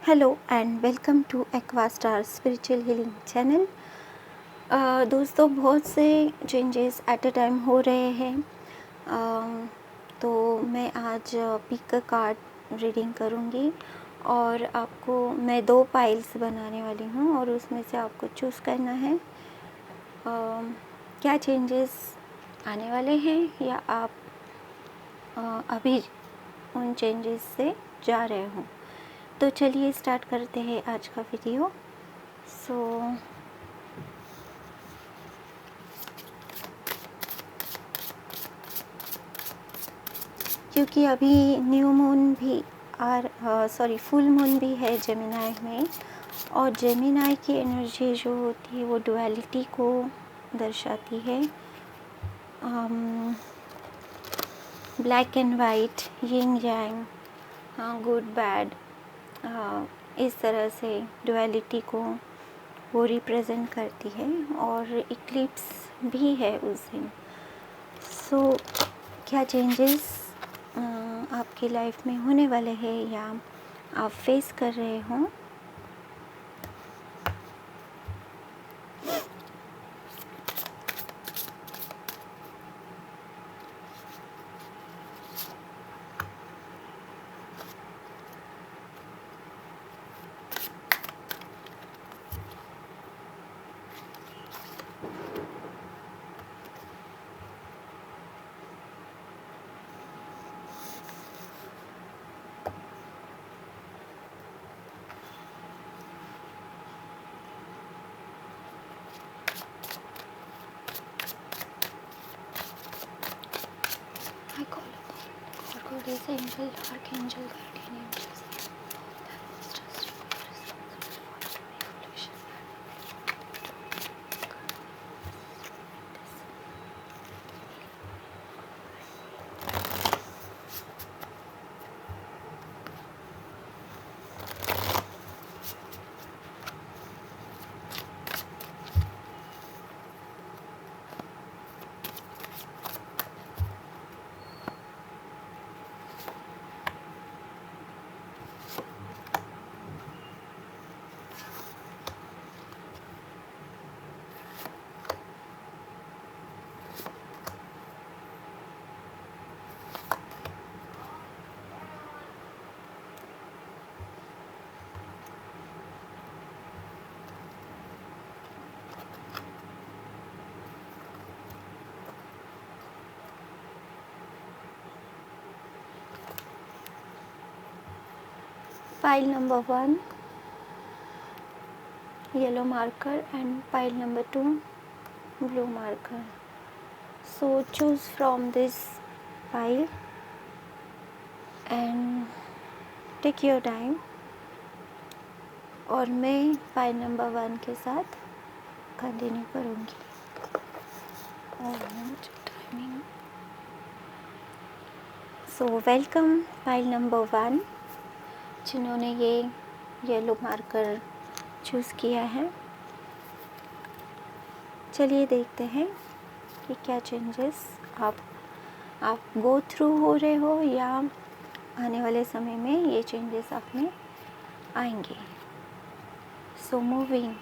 Hello and welcome to Aqua Star spiritual healing channel. दोस्तों, बहुत से चेंजेस एट अ टाइम हो रहे हैं। तो मैं आज पिक कार्ड रीडिंग करूँगी और आपको मैं 2 पाइल्स बनाने वाली हूँ और उसमें से आपको चूज़ करना है क्या चेंजेस आने वाले हैं या आप अभी उन चेंजेस से जा रहे हो। तो चलिए स्टार्ट करते हैं आज का वीडियो। क्योंकि अभी न्यू मून भी फुल मून भी है जेमिनाई में, और जेमिनाई की एनर्जी जो होती है वो डुअलिटी को दर्शाती है। Black and white, Ying Yang, good bad, इस तरह से डुअलिटी को वो रिप्रेजेंट करती है। और इक्लिप्स भी है उस दिन। क्या चेंजेस आपकी लाइफ में होने वाले हैं या आप फेस कर रहे हो। I call upon God is angel, archangel, guardian angels. Pile number 1, yellow marker, and pile number 2, blue marker. So choose from this pile and take your time. और मैं पाइल नंबर 1 के साथ कंटिन्यू करूँगी। Welcome pile number 1 जिन्होंने ये yellow marker choose किया है। चलिए देखते हैं कि क्या चेंजेस आप गो थ्रू हो रहे हो या आने वाले समय में ये चेंजेस आप में आएंगे। मूविंग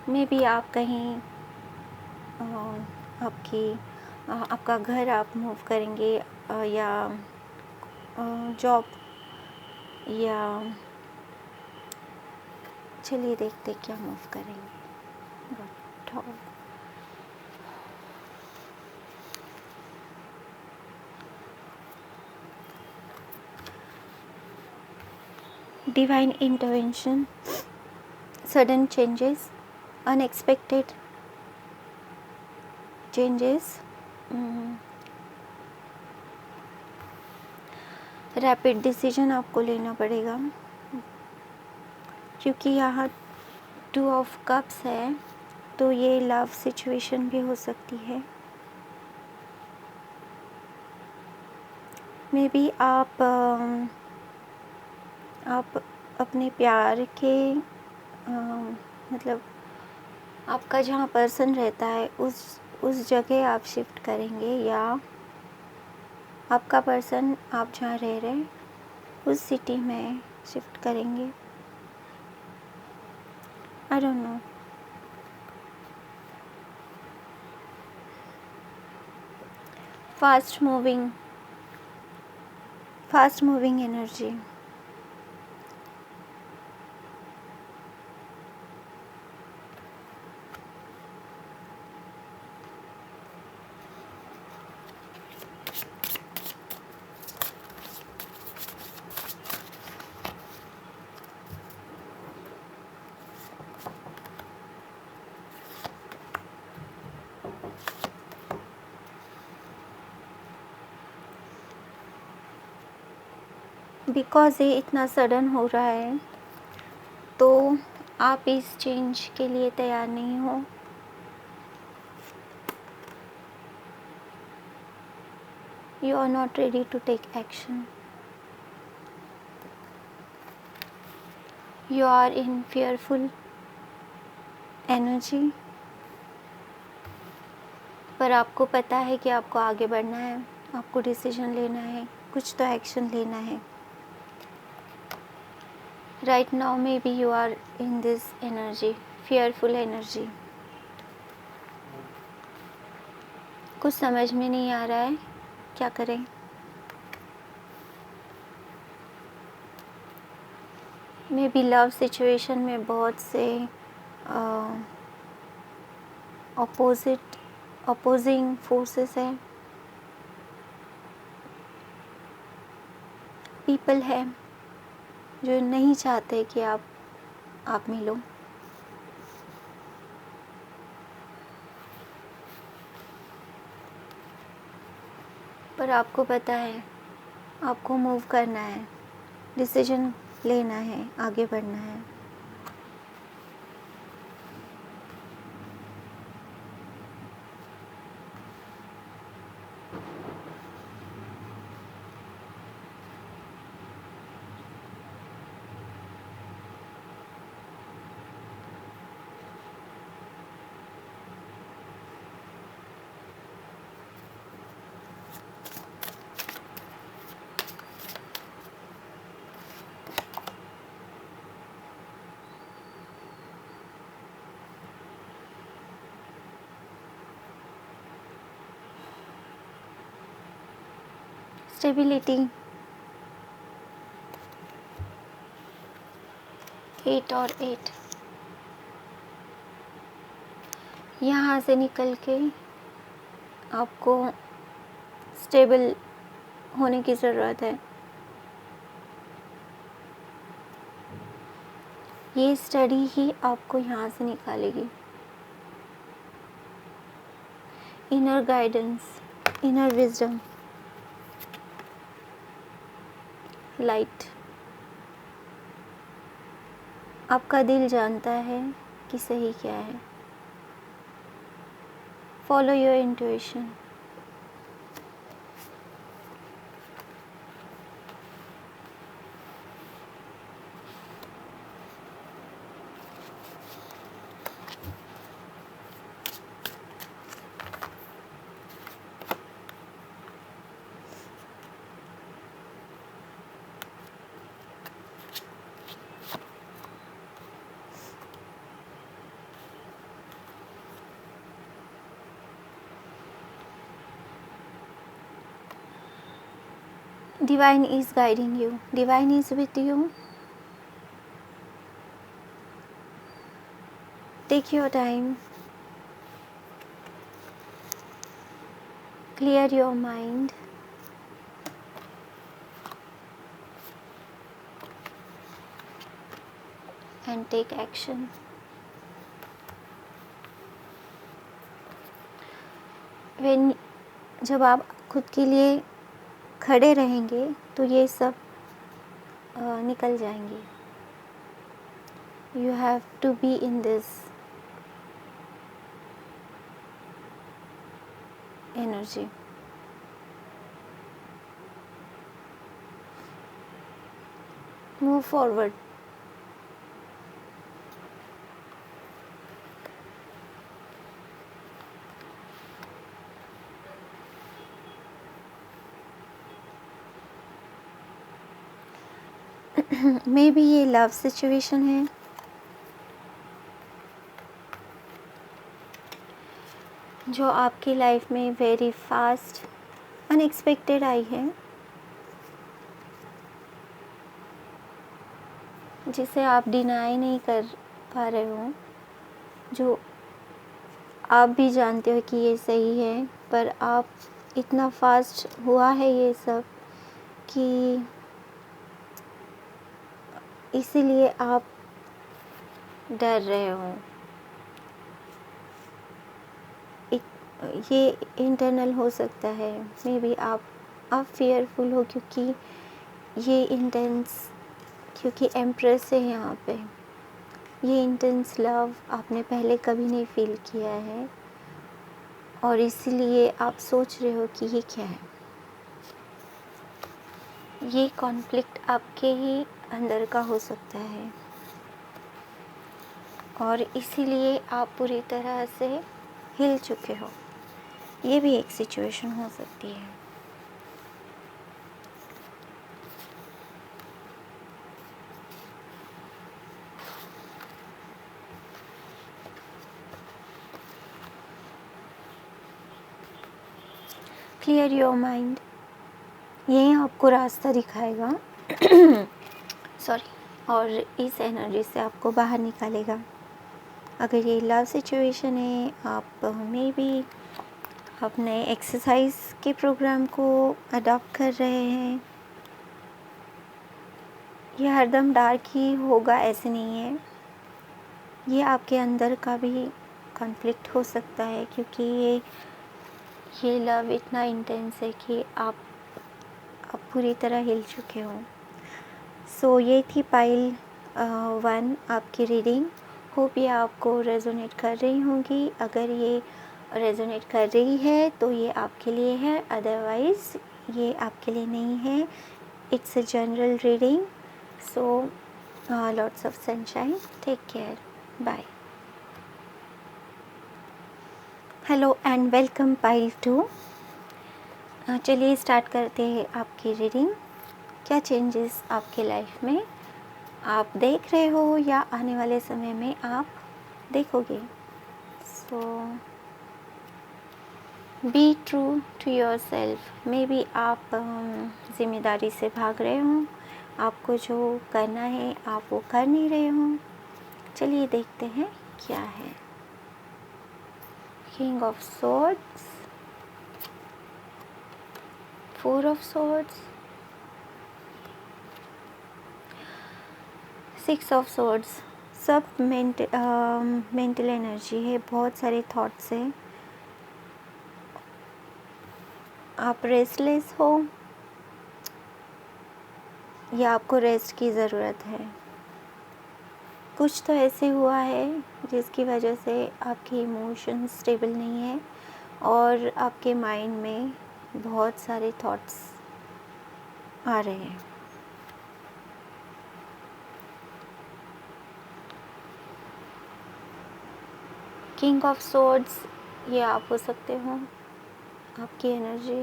में भी आप कहीं आपका घर आप मूव करेंगे या जॉब, या चलिए देखते क्या मूव करेंगे। Divine intervention, sudden changes, unexpected changes, rapid decision आपको लेना पड़ेगा क्योंकि यहाँ 2 ऑफ कप्स है, तो ये लव सिचुएशन भी हो सकती है। मे बी आप अपने प्यार के मतलब आपका जहाँ पर्सन रहता है उस जगह आप शिफ्ट करेंगे, या आपका पर्सन आप जहाँ रह रहे हैं उस सिटी में शिफ्ट करेंगे। I don't know. Fast moving energy. Because ये इतना सडन हो रहा है तो आप इस चेंज के लिए तैयार नहीं हो। You are not ready to take action. You are in fearful energy. पर आपको पता है कि आपको आगे बढ़ना है, आपको डिसीजन लेना है, कुछ तो एक्शन लेना है। Right now may be you are in this energy, fearful energy. कुछ समझ में नहीं आ रहा है क्या करें। मे बी लव सिचुएशन में बहुत से अपोजिंग फोर्सेस हैं, पीपल है जो नहीं चाहते कि आप मिलो। पर आपको पता है आपको मूव करना है, डिसीजन लेना है, आगे बढ़ना है। स्टेबिलिटी 8 और 8 यहाँ से निकल के आपको स्टेबल होने की ज़रूरत है। ये स्टडी ही आपको यहाँ से निकालेगी। Inner guidance, inner wisdom, light. आपका दिल जानता है कि सही क्या है। Follow your intuition. Divine is guiding you. Divine is with you. Take your time. Clear your mind. And take action. जब आप खुद के लिए खड़े रहेंगे तो ये सब निकल जाएंगे। You have to be in this energy. Move forward. May be ये लव सिचुएशन है। जो आपकी लाइफ में वेरी फास्ट अनएक्सपेक्टेड आई है, जिसे आप डिनाई नहीं कर पा रहे हो, जो आप भी जानते हो कि ये सही है, पर आप इतना फास्ट हुआ है ये सब कि इसीलिए आप डर रहे हो। ये इंटरनल हो सकता है, मे बी आप फेयरफुल हो, क्योंकि ये इंटेंस, क्योंकि एम्प्रेस है यहाँ पे। ये इंटेंस लव आपने पहले कभी नहीं फील किया है, और इसीलिए आप सोच रहे हो कि ये क्या है। ये कॉन्फ्लिक्ट आपके ही अंदर का हो सकता है, और इसीलिए आप पूरी तरह से हिल चुके हो। ये भी एक सिचुएशन हो सकती है। क्लियर योर माइंड, यही आपको रास्ता दिखाएगा सॉरी, और इस एनर्जी से आपको बाहर निकालेगा। अगर ये लव सिचुएशन है, आप मे बी अपने एक्सरसाइज के प्रोग्राम को अडॉप्ट कर रहे हैं। ये हरदम डार्क ही होगा ऐसे नहीं है, ये आपके अंदर का भी कॉन्फ्लिक्ट हो सकता है, क्योंकि ये लव इतना इंटेंस है कि आप पूरी तरह हिल चुके हो। सो ये थी पाइल 1 आपकी रीडिंग। होप ये आपको रेजोनेट कर रही होंगी। अगर ये रेजोनेट कर रही है तो ये आपके लिए है, अदरवाइज़ ये आपके लिए नहीं है। It's a general reading. So lots of sunshine, take care, bye. Hello and welcome pile 2। चलिए स्टार्ट करते हैं आपकी रीडिंग। क्या चेंजेस आपके लाइफ में आप देख रहे हो या आने वाले समय में आप देखोगे। So be true to yourself. Maybe आप ज़िम्मेदारी से भाग रहे हो, आपको जो करना है आप वो कर नहीं रहे हो। चलिए देखते हैं क्या है। King of swords, 4 of swords, 6 of swords. सब मेंटल एनर्जी है, बहुत सारे थॉट्स हैं। आप रेस्टलेस हो या आपको रेस्ट की ज़रूरत है। कुछ तो ऐसे हुआ है जिसकी वजह से आपके इमोशंस स्टेबल नहीं है और आपके माइंड में बहुत सारे थॉट्स आ रहे हैं। किंग ऑफ सोर्ड्स, ये आप हो सकते हो। आपकी एनर्जी,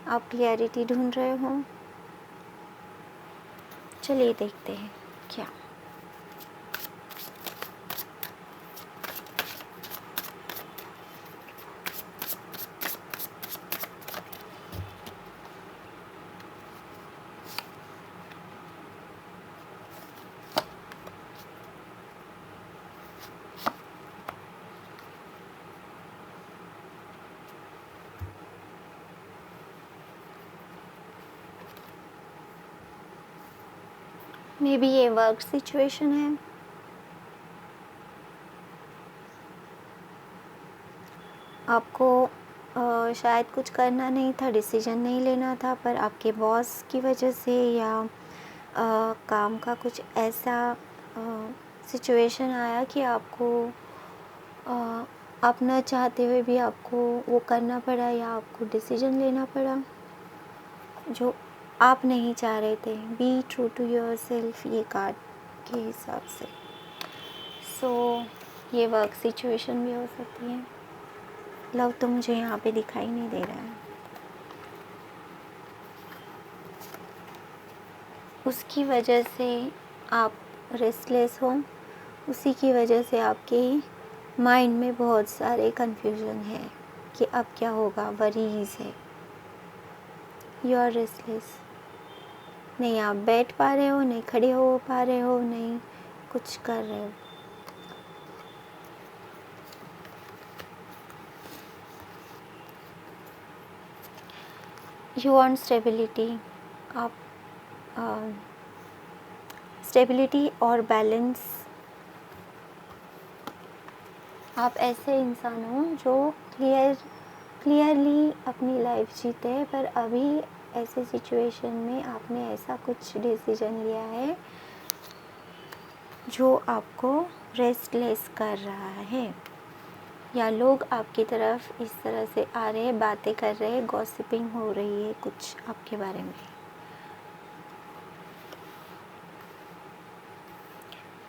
आप क्लैरिटी ढूंढ रहे हो। चलिए देखते हैं क्या। मे बी ये वर्क सिचुएशन है। आपको शायद कुछ करना नहीं था, डिसीजन नहीं लेना था, पर आपके बॉस की वजह से या काम का कुछ ऐसा सिचुएशन आया कि आपको आप न चाहते हुए भी आपको वो करना पड़ा या आपको डिसीजन लेना पड़ा जो आप नहीं चाह रहे थे। Be true to yourself, ये कार्ड के हिसाब से। सो ये वर्क सिचुएशन भी हो सकती है। लव तो मुझे यहाँ पे दिखाई नहीं दे रहा है। उसकी वजह से आप रेस्टलेस हो, उसी की वजह से आपके माइंड में बहुत सारे कन्फ्यूज़न है कि अब क्या होगा, वरीज़ है, यू आर रेस्टलेस। नहीं आप बैठ पा रहे हो, नहीं खड़े हो पा रहे हो, नहीं कुछ कर रहे हो। यू वांट स्टेबिलिटी, आप स्टेबिलिटी और बैलेंस। आप ऐसे इंसान हो जो क्लियरली अपनी लाइफ जीते हैं, पर अभी ऐसे सिचुएशन में आपने ऐसा कुछ डिसीजन लिया है जो आपको रेस्टलेस कर रहा है, या लोग आपकी तरफ इस तरह से आ रहे हैं, बातें कर रहे हैं, गॉसिपिंग हो रही है कुछ आपके बारे में,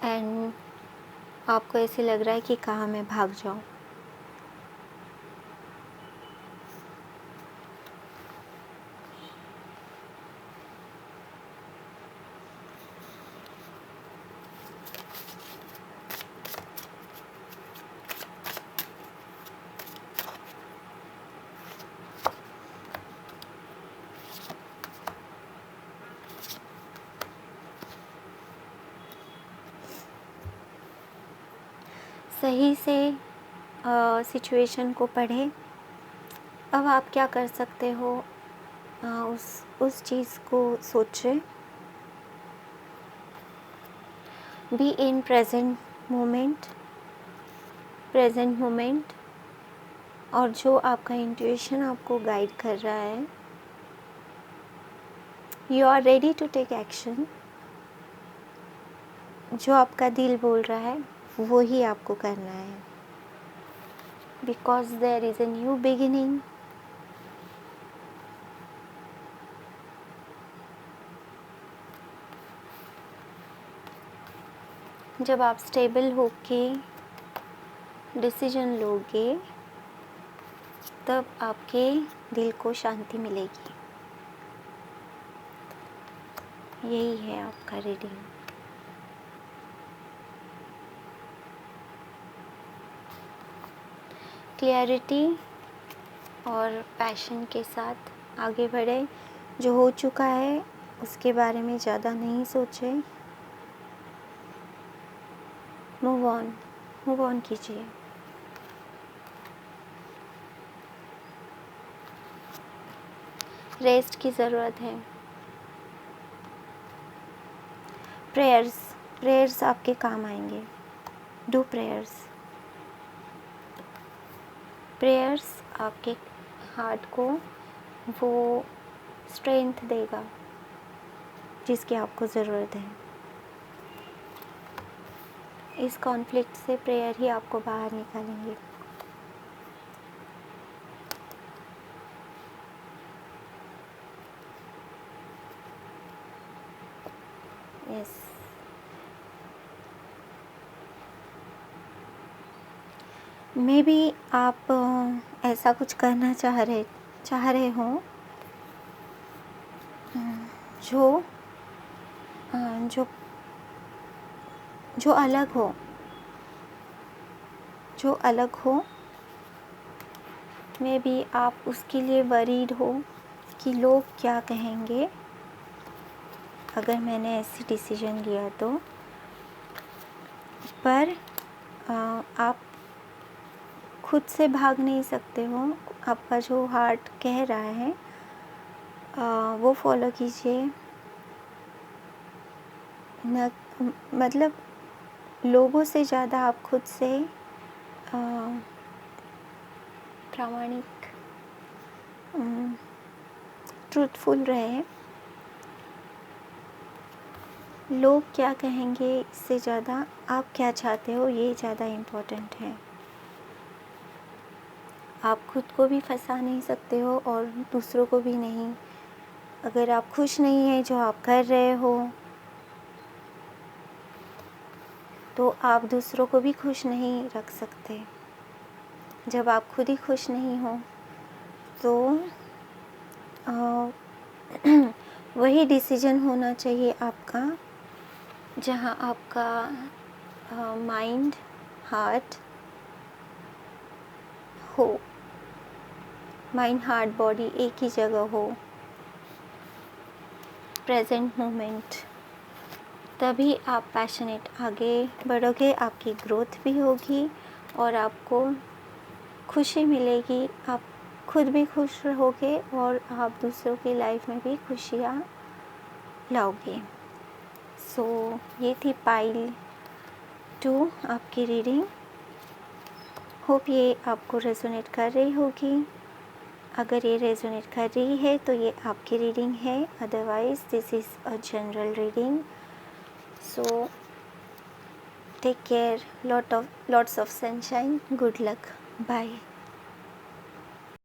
एंड आपको ऐसे लग रहा है कि कहाँ मैं भाग जाऊँ। सही से सिचुएशन को पढ़े। अब आप क्या कर सकते हो, उस चीज़ को सोचें। बी इन प्रेजेंट मोमेंट, और जो आपका इंट्यूशन आपको गाइड कर रहा है, you are ready to take action. जो आपका दिल बोल रहा है वो ही आपको करना है, because there is a new beginning. जब आप स्टेबल होके डिसीजन लोगे तब आपके दिल को शांति मिलेगी। यही है आपका रीडिंग। क्लैरिटी और पैशन के साथ आगे बढ़े। जो हो चुका है उसके बारे में ज़्यादा नहीं सोचें, मूव ऑन कीजिए। रेस्ट की ज़रूरत है। प्रेयर्स आपके काम आएंगे। डू प्रेयर्स आपके हार्ट को वो स्ट्रेंथ देगा जिसकी आपको ज़रूरत है। इस कॉन्फ्लिक्ट से प्रेयर ही आपको बाहर निकालेंगे। यस, मे बी आप ऐसा कुछ करना चाह रहे हो जो जो जो अलग हो। मे बी आप उसके लिए वरीड हो कि लोग क्या कहेंगे अगर मैंने ऐसी डिसीजन लिया तो। पर आप खुद से भाग नहीं सकते हो। आपका जो हार्ट कह रहा है वो फॉलो कीजिए। न मतलब लोगों से ज़्यादा आप खुद से प्रामाणिक, ट्रूथफुल रहे। लोग क्या कहेंगे इससे ज़्यादा आप क्या चाहते हो ये ज़्यादा इम्पोर्टेंट है। आप खुद को भी फंसा नहीं सकते हो और दूसरों को भी नहीं। अगर आप खुश नहीं हैं जो आप कर रहे हो तो आप दूसरों को भी खुश नहीं रख सकते। जब आप खुद ही खुश नहीं हो तो वही डिसीजन होना चाहिए आपका जहाँ आपका माइंड, हार्ट हो, माइंड, हार्ट, बॉडी एक ही जगह हो, प्रेजेंट मोमेंट। तभी आप पैशनेट आगे बढ़ोगे, आपकी ग्रोथ भी होगी और आपको खुशी मिलेगी, आप खुद भी खुश रहोगे और आप दूसरों की लाइफ में भी खुशियाँ लाओगे। सो ये थी पाइल 2 आपकी रीडिंग। होप ये आपको रेजोनेट कर रही होगी। अगर ये रेजोनेट कर रही है तो ये आपकी रीडिंग है, otherwise this is a general reading. So take care, lots of sunshine, good luck, bye.